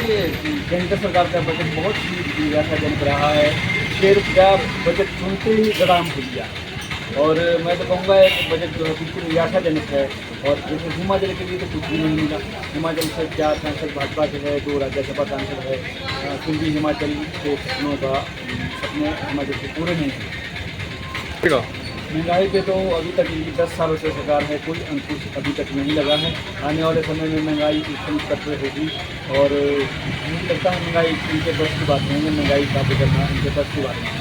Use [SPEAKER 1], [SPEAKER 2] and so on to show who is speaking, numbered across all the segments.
[SPEAKER 1] देखिए केंद्र सरकार का बजट बहुत ही निराशाजनक रहा है। 6 रुपया बजट सुनते ही गदाम हो गया। और मैं तो कहूँगा कि बजट जो है बिल्कुल निराशाजनक है। और जैसे हिमाचल के लिए तो कुछ भी नहीं मिला। हिमाचल से 4 सांसद भाजपा के है, 2 राज्यसभा सांसद है, फिर भी हिमाचल के सपनों का सपने हिमाचल से पूरे नहीं हुए। महंगाई पे तो अभी तक इनकी 10 सालों से सरकार है, कोई अंकुश अभी तक नहीं लगा है। आने वाले समय में महंगाई इतनी स्तर पर होगी और मुझे लगता है महंगाई इनके बस की बात नहीं है। महंगाई काबू करना इनके बस की बात नहीं है।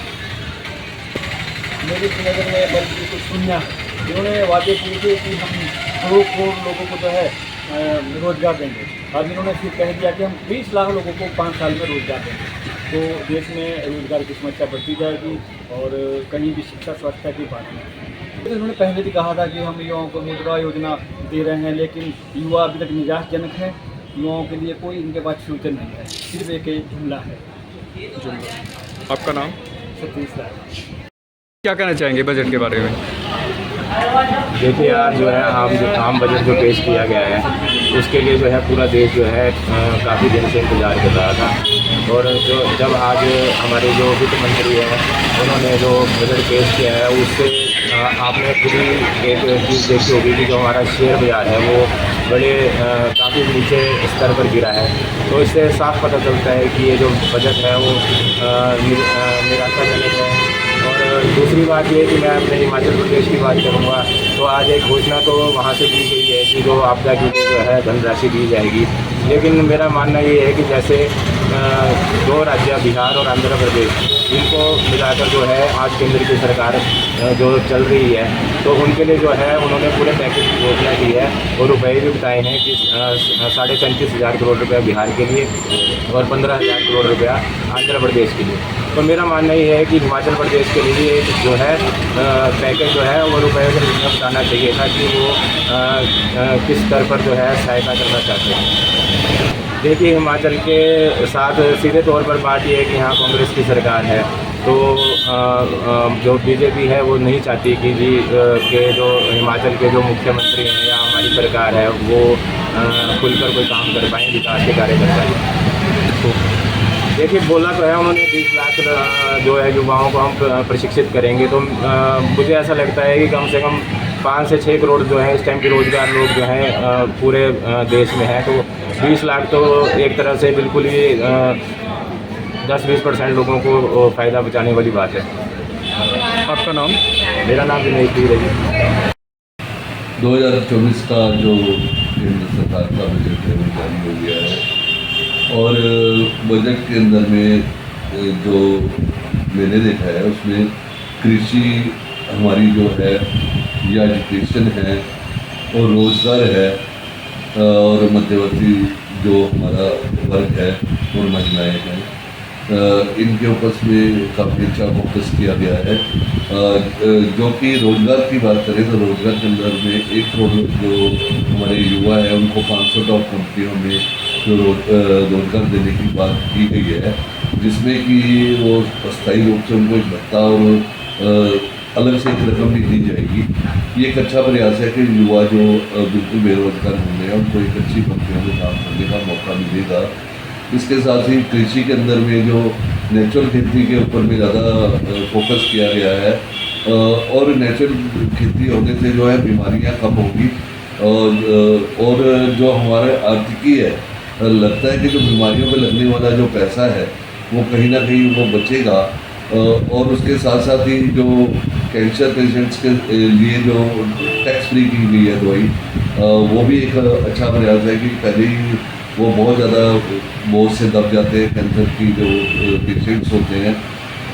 [SPEAKER 1] मेरी नज़र में बल्कि कुछ शून्य है। इन्होंने वादे किए थे कि हम करोड़ लोगों को जो है रोज़गार देंगे। अब इन्होंने फिर कह दिया कि हम 20 लाख लोगों को 5 साल में रोज़गार देंगे। तो देश में रोज़गार की समस्या बढ़ती जाएगी और कहीं भी शिक्षा स्वास्थ्य की बात नहीं। तो इन्होंने पहले भी कहा था कि हम युवाओं को मुद्रा योजना दे रहे हैं, लेकिन युवा अभी तक निराशजनक है। युवाओं के लिए कोई इनके पास फ्यूचर नहीं है, सिर्फ एक जुमला है।
[SPEAKER 2] आपका नाम?
[SPEAKER 1] सतीश राय।
[SPEAKER 2] क्या कहना चाहेंगे बजट के बारे में?
[SPEAKER 3] देखिए आज जो है आम बजट जो पेश किया गया है उसके लिए जो है पूरा देश जो है काफ़ी दिन से इंतज़ार कर रहा था। और जो जब आज हमारे जो वित्त मंत्री हैं उन्होंने जो बजट पेश किया है उससे आपने खुद ही एक चीज़ देखी होगी कि जो हमारा शेयर बाज़ार है वो बड़े काफ़ी नीचे स्तर पर गिरा है। तो इससे साफ पता चलता है कि ये जो बजट है वो निराशाजनक है। और दूसरी बात ये कि मैं अपने हिमाचल प्रदेश की बात करूँगा तो आज एक घोषणा तो वहाँ से दी गई है कि जो आपदा के लिए जो है धनराशि दी जाएगी। लेकिन मेरा मानना ये है कि जैसे 2 राज्य बिहार और आंध्र प्रदेश इनको मिलाकर जो है आज केंद्र की सरकार जो चल रही है तो उनके लिए जो है उन्होंने पूरे पैकेज की घोषणा की है और रुपए भी बताए हैं कि 35,500 करोड़ रुपया बिहार के लिए और 15,000 करोड़ रुपया आंध्र प्रदेश के लिए। तो मेरा मानना ये है कि हिमाचल प्रदेश के लिए जो है पैकेज जो है वो रुपये से बताना चाहिए था कि वो किस स्तर पर जो है सहायता करना चाहते हैं। देखिए हिमाचल के साथ सीधे तौर पर बात ये है कि यहाँ कांग्रेस की सरकार है तो जो बीजेपी है वो नहीं चाहती कि जी के जो हिमाचल के जो मुख्यमंत्री हैं या हमारी सरकार है वो खुलकर कोई काम कर पाएँ, विकास के कार्य कर पाएँ। देखिए बोला तो है उन्होंने 20 लाख जो है युवाओं को हम प्रशिक्षित करेंगे। तो मुझे ऐसा लगता है कि कम से कम 5 से 6 करोड़ जो है इस टाइम बेरोजगार लोग जो हैं पूरे देश में हैं। तो 20 लाख तो एक तरह से बिल्कुल ही 10-20% लोगों को फ़ायदा पहुँचाने वाली बात है।
[SPEAKER 2] आपका नाम?
[SPEAKER 3] मेरा नाम दिनेश पीर है।
[SPEAKER 4] 2024 का जो केंद्र सरकार का बजट है वो जारी हो गया है और बजट के अंदर में जो मैंने देखा है उसमें कृषि हमारी जो है या एजुकेशन है और रोज़गार है और मध्यवर्ती जो हमारा वर्ग है और महिलाएं हैं इनके ऊपर में काफ़ी अच्छा फोकस किया गया है। जो कि रोज़गार की बात करें तो रोज़गार के अंदर में 1 करोड़ जो हमारे युवा हैं उनको 500 टॉप कंपनियों में जो रोज़गार देने की बात की गई है जिसमें कि वो अस्थायी रूप से उनको एक भत्ता और अलग से एक रकम भी दी जाएगी। ये एक अच्छा प्रयास है कि युवा जो बिल्कुल बेरोजगार होंगे उनको एक अच्छी कंपनियों में काम करने का मौका मिलेगा। इसके साथ ही कृषि के अंदर में जो नेचुरल खेती के ऊपर में ज़्यादा फोकस किया गया है और नेचुरल खेती होने से जो है बीमारियां कम होगी और जो हमारे आर्थिकी है लगता है कि जो बीमारियों पे लगने वाला जो पैसा है वो कहीं ना कहीं वो बचेगा। और उसके साथ साथ ही जो कैंसर पेशेंट्स के लिए जो टैक्स फ्री की गई है दवाई वो भी एक अच्छा प्रयास है कि पहले ही वो बहुत ज़्यादा बोझ से दब जाते हैं कैंसर की जो पेशेंट्स होते हैं।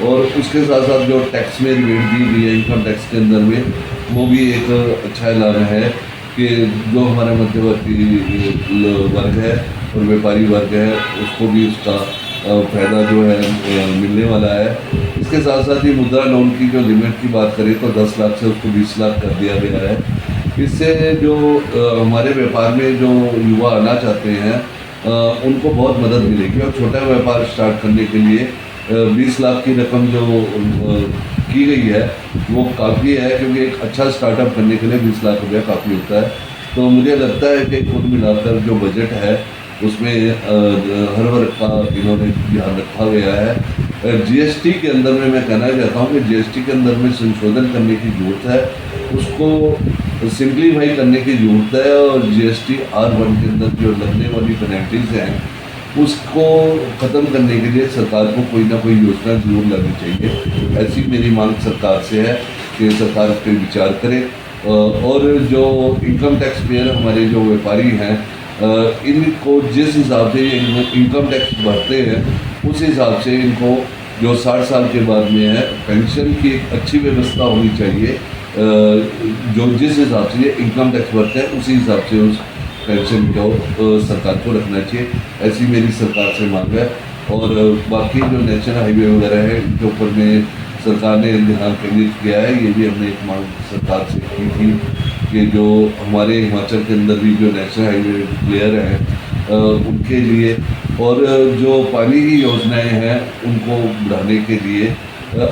[SPEAKER 4] और उसके साथ साथ जो टैक्स में रिबेट दी गई है इनकम टैक्स के अंदर में वो भी एक अच्छा ऐलान है कि जो हमारे मध्यवर्ती वर्ग है और व्यापारी वर्ग है उसको भी उसका फ़ायदा जो है मिलने वाला है। इसके साथ साथ ही मुद्रा लोन की जो लिमिट की बात करें तो 10 लाख से उसको 20 लाख कर दिया गया है। इससे जो हमारे व्यापार में जो युवा आना चाहते हैं उनको बहुत मदद मिलेगी और छोटा व्यापार स्टार्ट करने के लिए 20 लाख की रकम जो की गई है वो काफ़ी है क्योंकि एक अच्छा स्टार्टअप करने के लिए 20 लाख रुपया काफ़ी होता है। तो मुझे लगता है कि कुल मिलाकर जो बजट है उसमें हर वर्ग का इन्होंने ध्यान रखा गया है। जीएसटी के अंदर में मैं कहना चाहता हूँ कि जीएसटी के अंदर में संशोधन करने की ज़रूरत है, उसको सिंप्लीफाई करने की ज़रूरत है, और जीएसटी R1 के अंदर जो लगने वाली पेनल्टीज़ हैं उसको ख़त्म करने के लिए सरकार को कोई ना कोई योजना जरूर लानी चाहिए। ऐसी मेरी मांग सरकार से है कि सरकार इस पर विचार करे, और जो इनकम टैक्स पेयर हमारे जो व्यापारी हैं इनको जिस हिसाब से ये इनकम टैक्स भरते हैं उस हिसाब से इनको जो 60 साल के बाद में है पेंशन की एक अच्छी व्यवस्था होनी चाहिए। जो जिस हिसाब से ये इनकम टैक्स भरते हैं उसी हिसाब से उस पेंशन को सरकार को रखना चाहिए, ऐसी मेरी सरकार से मांग है। और बाकी जो नेशनल हाईवे वगैरह है इनके ऊपर में सरकार ने ध्यान केंद्रित किया है, ये भी हमने एक मांग सरकार से की थी कि जो हमारे हिमाचल के अंदर भी जो नेशनल हाईवे प्लेयर हैं उनके लिए और जो पानी की योजनाएं हैं उनको बढ़ाने के लिए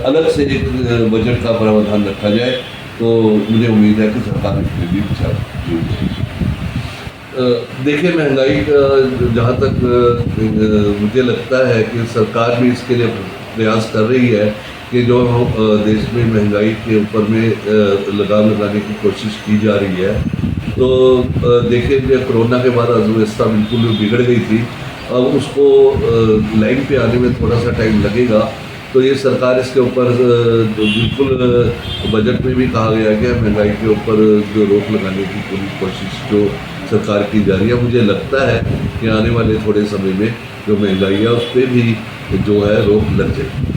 [SPEAKER 4] अलग से एक बजट का प्रावधान रखा जाए, तो मुझे उम्मीद है कि सरकार इस पर भी विचार करेगी। देखिए, महंगाई का जहाँ तक मुझे लगता है कि सरकार भी इसके लिए प्रयास कर रही है कि जो देश में महंगाई के ऊपर में लगाम लगाने की कोशिश की जा रही है। तो देखिए, कोरोना के बाद अर्थव्यवस्था बिल्कुल बिगड़ गई थी, अब उसको लाइन पे आने में थोड़ा सा टाइम लगेगा। तो ये सरकार इसके ऊपर बिल्कुल बजट में भी कहा गया है कि महंगाई के ऊपर जो रोक लगाने की पूरी कोशिश जो सरकार की जा रही है। मुझे लगता है कि आने वाले थोड़े समय में जो महंगाई है उस पर भी जो है रोक लग जाएगी।